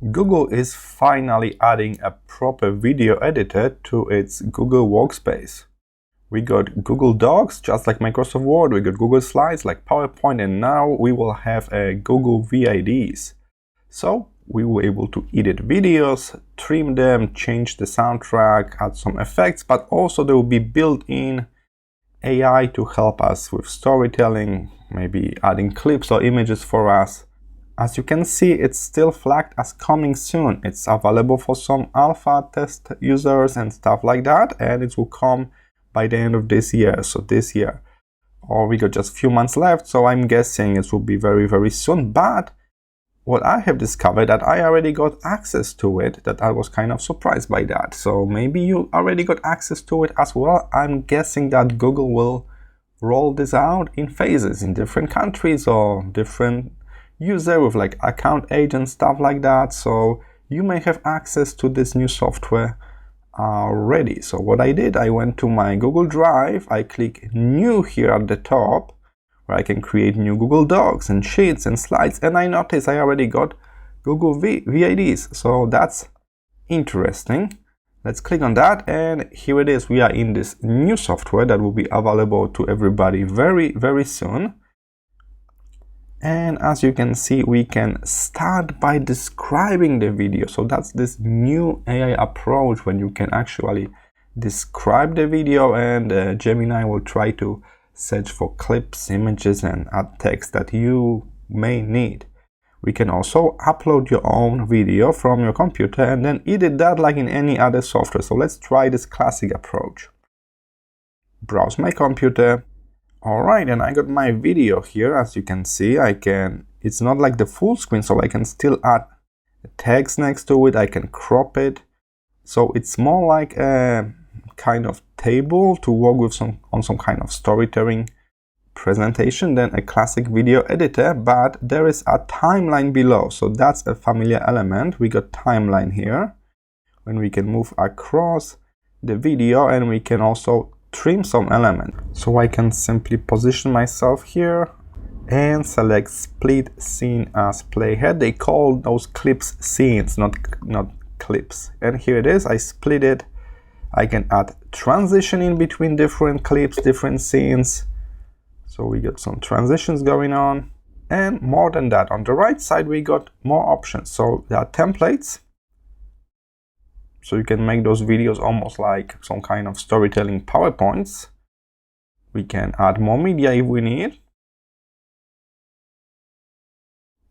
Google is finally adding a proper video editor to its Google Workspace. We got Google Docs, just like Microsoft Word, we got Google Slides like PowerPoint, and now we will have a Google Vids. So we will be able to edit videos, trim them, change the soundtrack, add some effects, but also there will be built-in AI to help us with storytelling, maybe adding clips or images for us. As you can see, it's still flagged as coming soon. It's available for some alpha test users and stuff like that, and it will come by the end of this year, so this year. Or we got just a few months left, so I'm guessing it will be very, very soon. But what I have discovered that I already got access to it, that I was kind of surprised by that. So maybe you already got access to it as well. I'm guessing that Google will roll this out in phases in different countries or different user with like account agents, stuff like that. So you may have access to this new software already. So what I did, I went to my Google Drive, I click new here at the top, where I can create new Google Docs and Sheets and Slides, and I noticed I already got Google Vids. So that's interesting. Let's click on that, and here it is. We are in this new software that will be available to everybody very, very soon. And as you can see, we can start by describing the video. So that's this new AI approach when you can actually describe the video, and Gemini will try to search for clips, images, and add text that you may need. We can also upload your own video from your computer and then edit that like in any other software. So let's try this classic approach. Browse my computer. Alright, and I got my video here. As you can see, it's not like the full screen, so I can still add text next to it. I can crop it. So it's more like a kind of table to work with on some kind of storytelling presentation than a classic video editor, but there is a timeline below. So that's a familiar element. We got timeline here when we can move across the video, and we can also trim some element. So I can simply position myself here and select split scene as playhead. They call those clips scenes, not clips. And here it is. I split it. I can add transition in between different clips, different scenes. So we got some transitions going on. And more than that, on the right side, we got more options. So there are templates. So you can make those videos almost like some kind of storytelling PowerPoints. We can add more media if we need.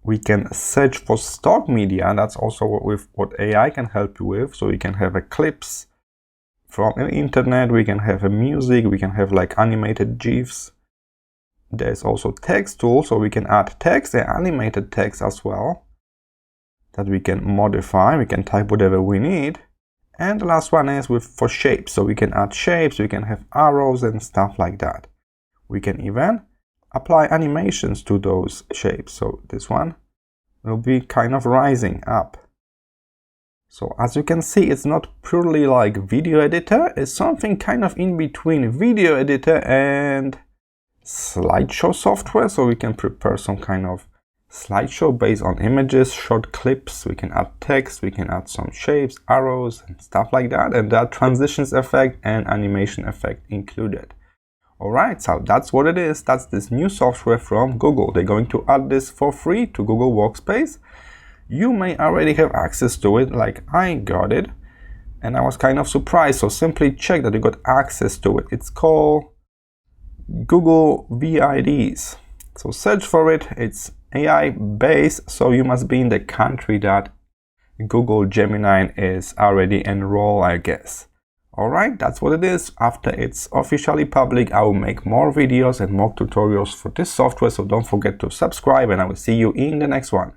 We can search for stock media, and that's also what AI can help you with. So you can have a clips from the internet, we can have a music, we can have like animated GIFs. There's also text tool, so we can add text and animated text as well that we can modify. We can type whatever we need. And the last one is for shapes. So we can add shapes, we can have arrows and stuff like that. We can even apply animations to those shapes. So this one will be kind of rising up. So as you can see, it's not purely like video editor, it's something kind of in between video editor and slideshow software. So we can prepare some kind of slideshow based on images, short clips, we can add text, we can add some shapes, arrows and stuff like that, and there are transitions effect and animation effect included. Alright, so that's what it is. That's this new software from Google. They're going to add this for free to Google Workspace. You may already have access to it, like I got it, and I was kind of surprised. So simply check that you got access to it. It's called Google Vids. So search for it. It's AI based, so you must be in the country that Google Gemini is already enrolled, I guess. Alright, that's what it is. After it's officially public, I will make more videos and more tutorials for this software, so don't forget to subscribe, and I will see you in the next one.